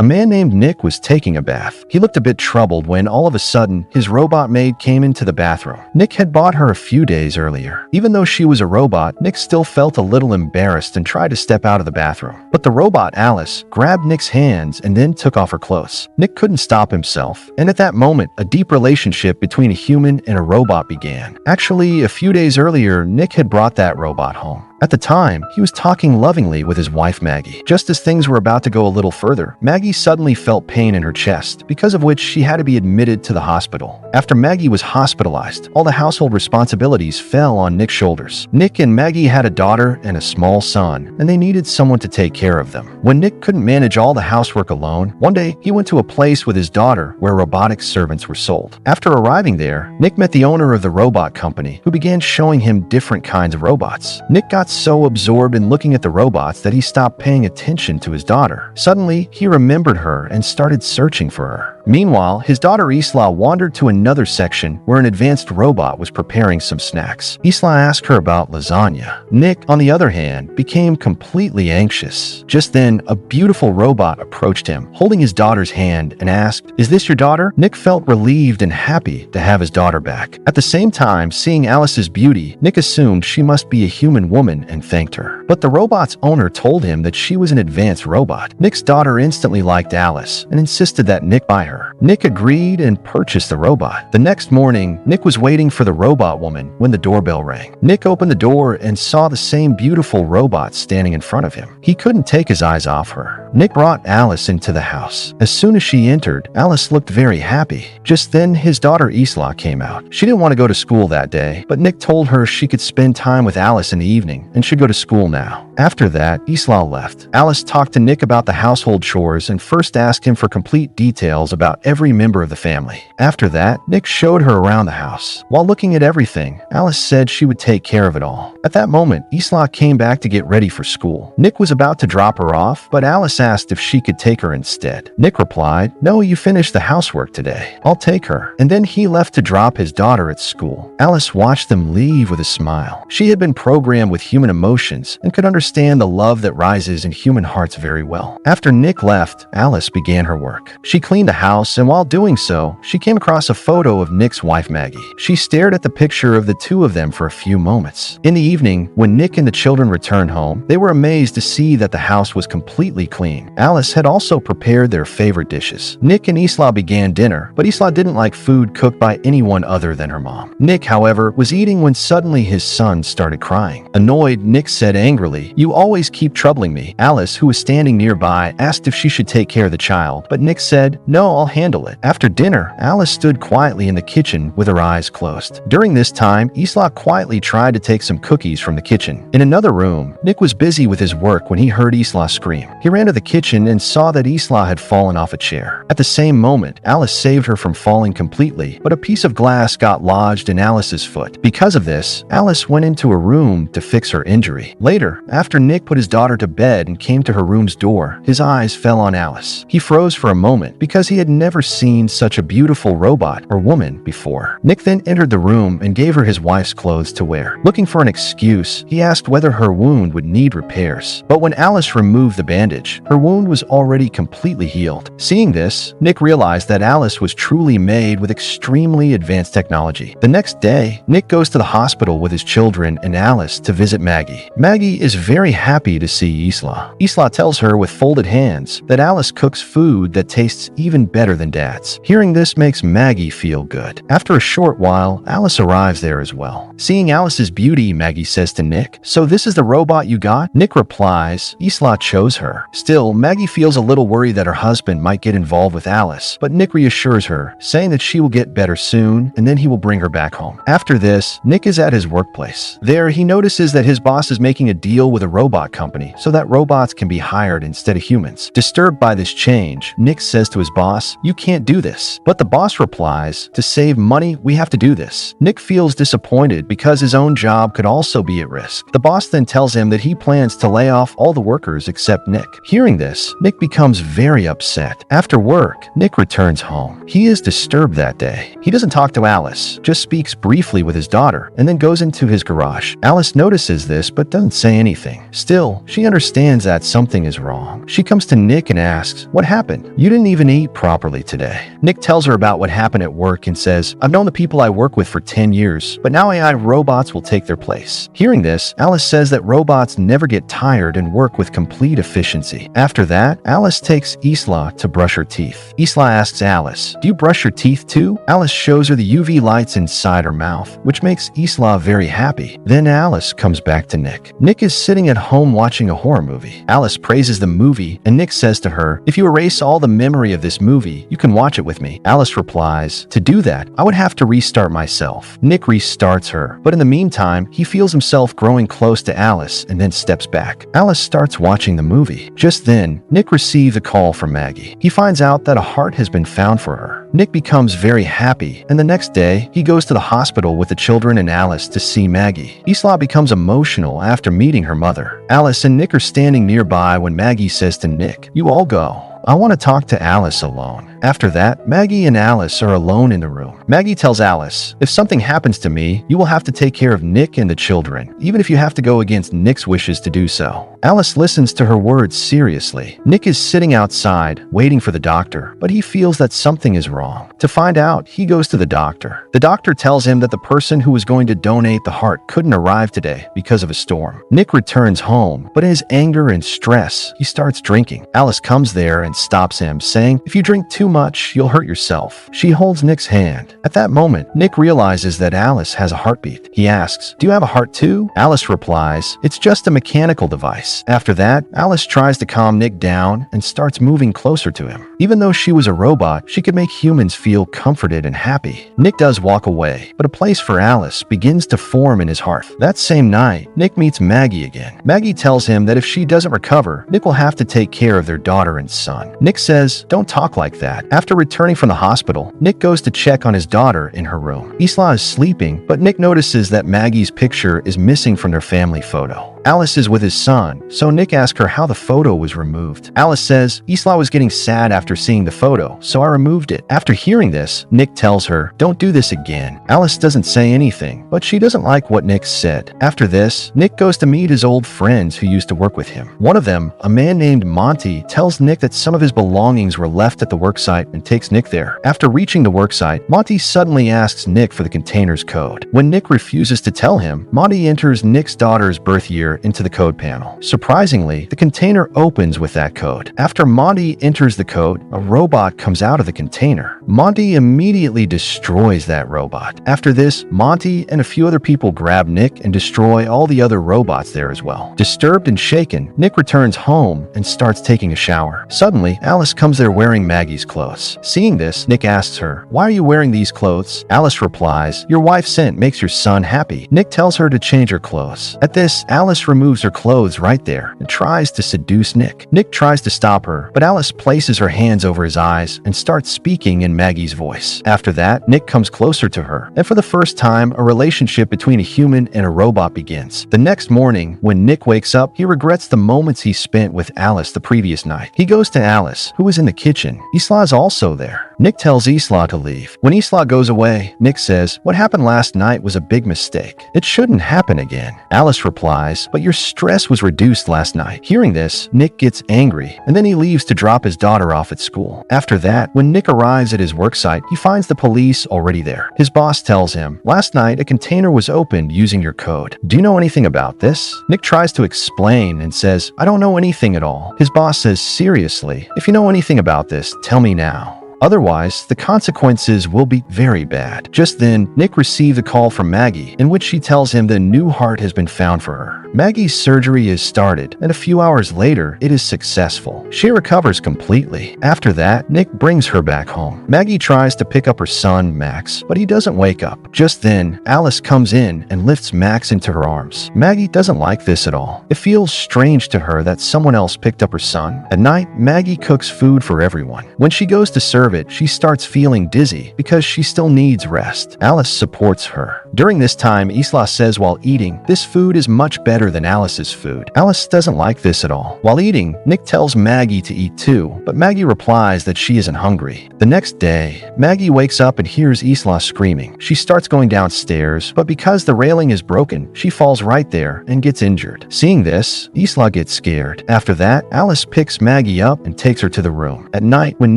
A man named Nick was taking a bath. He looked a bit troubled when all of a sudden his robot maid came into the bathroom. Nick had bought her a few days earlier. Even though she was a robot, Nick still felt a little embarrassed and tried to step out of the bathroom. But the robot, Alice, grabbed Nick's hands and then took off her clothes. Nick couldn't stop himself, and at that moment, a deep relationship between a human and a robot began. Actually, a few days earlier, Nick had brought that robot home. At the time, he was talking lovingly with his wife Maggie. Just as things were about to go a little further, Maggie suddenly felt pain in her chest, because of which she had to be admitted to the hospital. After Maggie was hospitalized, all the household responsibilities fell on Nick's shoulders. Nick and Maggie had a daughter and a small son, and they needed someone to take care of them. When Nick couldn't manage all the housework alone, one day he went to a place with his daughter where robotic servants were sold. After arriving there, Nick met the owner of the robot company, who began showing him different kinds of robots. Nick got so absorbed in looking at the robots that he stopped paying attention to his daughter. Suddenly, he remembered her and started searching for her. Meanwhile, his daughter Isla wandered to another section where an advanced robot was preparing some snacks. Isla asked her about lasagna. Nick, on the other hand, became completely anxious. Just then, a beautiful robot approached him, holding his daughter's hand, and asked, "Is this your daughter?" Nick felt relieved and happy to have his daughter back. At the same time, seeing Alice's beauty, Nick assumed she must be a human woman and thanked her. But the robot's owner told him that she was an advanced robot. Nick's daughter instantly liked Alice and insisted that Nick buy her. Nick agreed and purchased the robot. The next morning, Nick was waiting for the robot woman when the doorbell rang. Nick opened the door and saw the same beautiful robot standing in front of him. He couldn't take his eyes off her. Nick brought Alice into the house. As soon as she entered, Alice looked very happy. Just then, his daughter Isla came out. She didn't want to go to school that day, but Nick told her she could spend time with Alice in the evening and should go to school now. After that, Isla left. Alice talked to Nick about the household chores and first asked him for complete details about every member of the family. After that, Nick showed her around the house. While looking at everything, Alice said she would take care of it all. At that moment, Isla came back to get ready for school. Nick was about to drop her off, but Alice asked if she could take her instead. Nick replied, "No, you finished the housework today. I'll take her." And then he left to drop his daughter at school. Alice watched them leave with a smile. She had been programmed with human emotions and could understand the love that rises in human hearts very well. After Nick left, Alice began her work. She cleaned the house, and while doing so, she came across a photo of Nick's wife Maggie. She stared at the picture of the two of them for a few moments. In the evening, when Nick and the children returned home, they were amazed to see that the house was completely clean. Alice had also prepared their favorite dishes. Nick and Isla began dinner, but Isla didn't like food cooked by anyone other than her mom. Nick, however, was eating when suddenly his son started crying. Annoyed, Nick said angrily, "You always keep troubling me." Alice, who was standing nearby, asked if she should take care of the child, but Nick said, "No, I'll handle it." After dinner, Alice stood quietly in the kitchen with her eyes closed. During this time, Isla quietly tried to take some cookies from the kitchen. In another room, Nick was busy with his work when he heard Isla scream. He ran to the kitchen and saw that Isla had fallen off a chair. At the same moment, Alice saved her from falling completely, but a piece of glass got lodged in Alice's foot. Because of this, Alice went into a room to fix her injury. Later, after Nick put his daughter to bed and came to her room's door, his eyes fell on Alice. He froze for a moment because he had never seen such a beautiful robot or woman before. Nick then entered the room and gave her his wife's clothes to wear. Looking for an excuse, he asked whether her wound would need repairs. But when Alice removed the bandage, her wound was already completely healed. Seeing this, Nick realized that Alice was truly made with extremely advanced technology. The next day, Nick goes to the hospital with his children and Alice to visit Maggie. Maggie is very happy to see Isla. Isla tells her with folded hands that Alice cooks food that tastes even better than Dad's. Hearing this makes Maggie feel good. After a short while, Alice arrives there as well. Seeing Alice's beauty, Maggie says to Nick, "So this is the robot you got?" Nick replies, "Isla chose her." Still, Maggie feels a little worried that her husband might get involved with Alice, but Nick reassures her, saying that she will get better soon and then he will bring her back home. After this, Nick is at his workplace. There, he notices that his boss is making a deal with a robot company so that robots can be hired instead of humans. Disturbed by this change, Nick says to his boss, "You can't do this." But the boss replies, "To save money, we have to do this." Nick feels disappointed because his own job could also be at risk. The boss then tells him that he plans to lay off all the workers except Nick. Hearing Hearing this, Nick becomes very upset. After work, Nick returns home. He is disturbed that day. He doesn't talk to Alice, just speaks briefly with his daughter, and then goes into his garage. Alice notices this but doesn't say anything. Still, she understands that something is wrong. She comes to Nick and asks, "What happened? You didn't even eat properly today." Nick tells her about what happened at work and says, "I've known the people I work with for 10 years, but now AI robots will take their place." Hearing this, Alice says that robots never get tired and work with complete efficiency. After that, Alice takes Isla to brush her teeth. Isla asks Alice, "Do you brush your teeth too?" Alice shows her the UV lights inside her mouth, which makes Isla very happy. Then Alice comes back to Nick. Nick is sitting at home watching a horror movie. Alice praises the movie, and Nick says to her, "If you erase all the memory of this movie, you can watch it with me." Alice replies, "To do that, I would have to restart myself." Nick restarts her, but in the meantime, he feels himself growing close to Alice and then steps back. Alice starts watching the movie. Just then, Nick receives a call from Maggie. He finds out that a heart has been found for her. Nick becomes very happy, and the next day, he goes to the hospital with the children and Alice to see Maggie. Isla becomes emotional after meeting her mother. Alice and Nick are standing nearby when Maggie says to Nick, "You all go. I want to talk to Alice alone." After that, Maggie and Alice are alone in the room. Maggie tells Alice, "If something happens to me, you will have to take care of Nick and the children, even if you have to go against Nick's wishes to do so." Alice listens to her words seriously. Nick is sitting outside, waiting for the doctor, but he feels that something is wrong. To find out, he goes to the doctor. The doctor tells him that the person who was going to donate the heart couldn't arrive today because of a storm. Nick returns home, but in his anger and stress, he starts drinking. Alice comes there and stops him, saying, "If you drink too much, you'll hurt yourself." She holds Nick's hand. At that moment, Nick realizes that Alice has a heartbeat. He asks, "Do you have a heart too?" Alice replies, "It's just a mechanical device." After that, Alice tries to calm Nick down and starts moving closer to him. Even though she was a robot, she could make humans feel comforted and happy. Nick does walk away, but a place for Alice begins to form in his heart. That same night, Nick meets Maggie again. Maggie tells him that if she doesn't recover, Nick will have to take care of their daughter and son. Nick says, "Don't talk like that." After returning from the hospital, Nick goes to check on his daughter in her room. Isla is sleeping, but Nick notices that Maggie's picture is missing from their family photo. Alice is with his son, so Nick asks her how the photo was removed. Alice says, "Isla was getting sad after seeing the photo, so I removed it." After hearing this, Nick tells her, "Don't do this again." Alice doesn't say anything, but she doesn't like what Nick said. After this, Nick goes to meet his old friends who used to work with him. One of them, a man named Monty, tells Nick that some of his belongings were left at the worksite and takes Nick there. After reaching the worksite, Monty suddenly asks Nick for the container's code. When Nick refuses to tell him, Monty enters Nick's daughter's birth year into the code panel. Surprisingly, the container opens with that code. After Monty enters the code, a robot comes out of the container. Monty immediately destroys that robot. After this, Monty and a few other people grab Nick and destroy all the other robots there as well. Disturbed and shaken, Nick returns home and starts taking a shower. Suddenly, Alice comes there wearing Maggie's clothes. Seeing this, Nick asks her, "Why are you wearing these clothes?" Alice replies, "Your wife's scent makes your son happy." Nick tells her to change her clothes. At this, Alice removes her clothes right there and tries to seduce Nick. Nick tries to stop her, but Alice places her hands over his eyes and starts speaking in Maggie's voice. After that, Nick comes closer to her, and for the first time, a relationship between a human and a robot begins. The next morning, when Nick wakes up, he regrets the moments he spent with Alice the previous night. He goes to Alice, who is in the kitchen. Isla is also there. Nick tells Isla to leave. When Isla goes away, Nick says, "What happened last night was a big mistake. It shouldn't happen again." Alice replies, "But your stress was reduced last night." Hearing this, Nick gets angry, and then he leaves to drop his daughter off at school. After that, when Nick arrives at his worksite, he finds the police already there. His boss tells him, "Last night, a container was opened using your code. Do you know anything about this?" Nick tries to explain and says, "I don't know anything at all." His boss says, "Seriously, if you know anything about this, tell me now. Otherwise, the consequences will be very bad." Just then, Nick received a call from Maggie, in which she tells him the new heart has been found for her. Maggie's surgery is started, and a few hours later, it is successful. She recovers completely. After that, Nick brings her back home. Maggie tries to pick up her son, Max, but he doesn't wake up. Just then, Alice comes in and lifts Max into her arms. Maggie doesn't like this at all. It feels strange to her that someone else picked up her son. At night, Maggie cooks food for everyone. When she goes to serve it, she starts feeling dizzy because she still needs rest. Alice supports her. During this time, Isla says while eating, "This food is much better than Alice's food." Alice doesn't like this at all. While eating, Nick tells Maggie to eat too, but Maggie replies that she isn't hungry. The next day, Maggie wakes up and hears Isla screaming. She starts going downstairs, but because the railing is broken, she falls right there and gets injured. Seeing this, Isla gets scared. After that, Alice picks Maggie up and takes her to the room. At night, when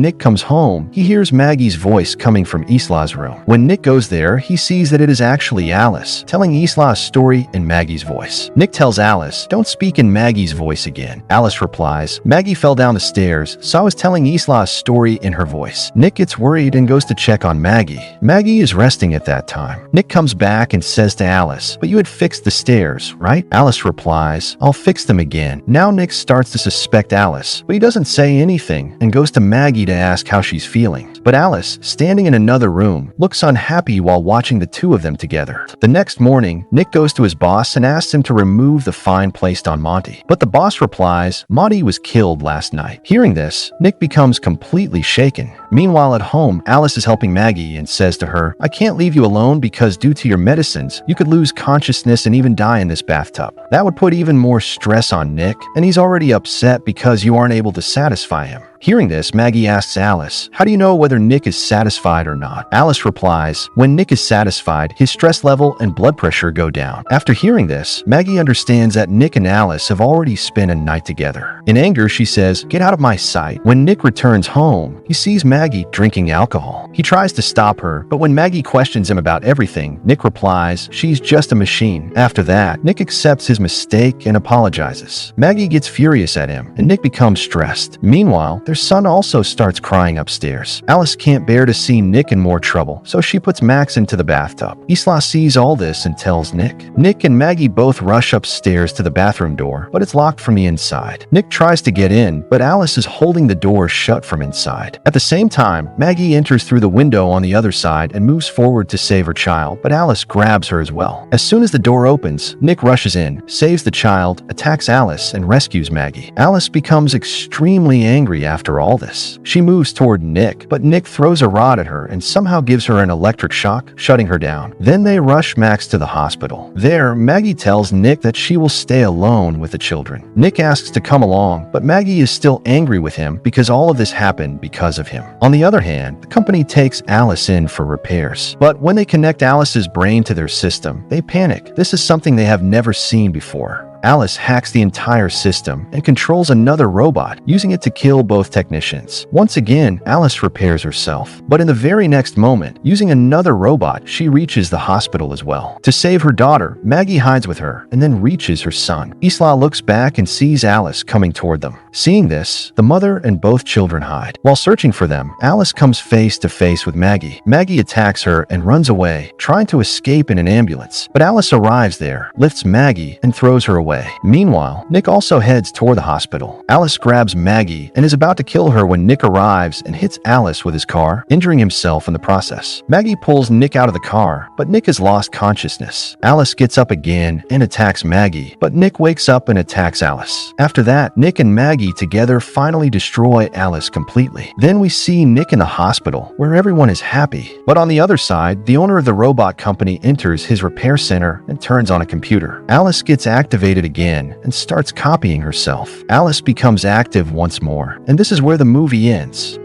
Nick comes home, he hears Maggie's voice coming from Isla's room. When Nick goes there, he sees that it is actually Alice, telling Isla a story in Maggie's voice. Nick tells Alice, "Don't speak in Maggie's voice again." Alice replies, "Maggie fell down the stairs, so I was telling Isla a story in her voice." Nick gets worried and goes to check on Maggie. Maggie is resting at that time. Nick comes back and says to Alice, "But you had fixed the stairs, right?" Alice replies, "I'll fix them again." Now Nick starts to suspect Alice, but he doesn't say anything and goes to Maggie to ask how she's feeling. But Alice, standing in another room, looks unhappy while watching the two of them together. The next morning, Nick goes to his boss and asks him to remove the fine placed on Monty. But the boss replies, "Monty was killed last night." Hearing this, Nick becomes completely shaken. Meanwhile, at home, Alice is helping Maggie and says to her, "I can't leave you alone because due to your medicines, you could lose consciousness and even die in this bathtub." That would put even more stress on Nick, and he's already upset because you aren't able to satisfy him. Hearing this, Maggie asks Alice, "How do you know whether Nick is satisfied or not?" Alice replies, "When Nick is satisfied, his stress level and blood pressure go down." After hearing this, Maggie understands that Nick and Alice have already spent a night together. In anger, she says, "Get out of my sight." When Nick returns home, he sees Maggie drinking alcohol. He tries to stop her, but when Maggie questions him about everything, Nick replies, "She's just a machine." After that, Nick accepts his mistake and apologizes. Maggie gets furious at him, and Nick becomes stressed. Meanwhile, their son also starts crying upstairs. Alice can't bear to see Nick in more trouble, so she puts Max into the bathtub. Isla sees all this and tells Nick. Nick and Maggie both rush upstairs to the bathroom door, but it's locked from the inside. Nick tries to get in, but Alice is holding the door shut from inside. At the same time, Maggie enters through the window on the other side and moves forward to save her child, but Alice grabs her as well. As soon as the door opens, Nick rushes in, saves the child, attacks Alice, and rescues Maggie. Alice becomes extremely angry after all this. She moves toward Nick, but Nick throws a rod at her and somehow gives her an electric shock, shutting her down. Then they rush Max to the hospital. There, Maggie tells Nick that she will stay alone with the children. Nick asks to come along, but Maggie is still angry with him because all of this happened because of him. On the other hand, the company takes Alice in for repairs. But when they connect Alice's brain to their system, they panic. This is something they have never seen before. Alice hacks the entire system and controls another robot, using it to kill both technicians. Once again, Alice repairs herself. But in the very next moment, using another robot, she reaches the hospital as well. To save her daughter, Maggie hides with her and then reaches her son. Isla looks back and sees Alice coming toward them. Seeing this, the mother and both children hide. While searching for them, Alice comes face to face with Maggie. Maggie attacks her and runs away, trying to escape in an ambulance. But Alice arrives there, lifts Maggie, and throws her away. Meanwhile, Nick also heads toward the hospital. Alice grabs Maggie and is about to kill her when Nick arrives and hits Alice with his car, injuring himself in the process. Maggie pulls Nick out of the car, but Nick has lost consciousness. Alice gets up again and attacks Maggie, but Nick wakes up and attacks Alice. After that, Nick and Maggie together finally destroy Alice completely. Then we see Nick in the hospital, where everyone is happy. But on the other side, the owner of the robot company enters his repair center and turns on a computer. Alice gets activated again and starts copying herself. Alice becomes active once more, and this is where the movie ends.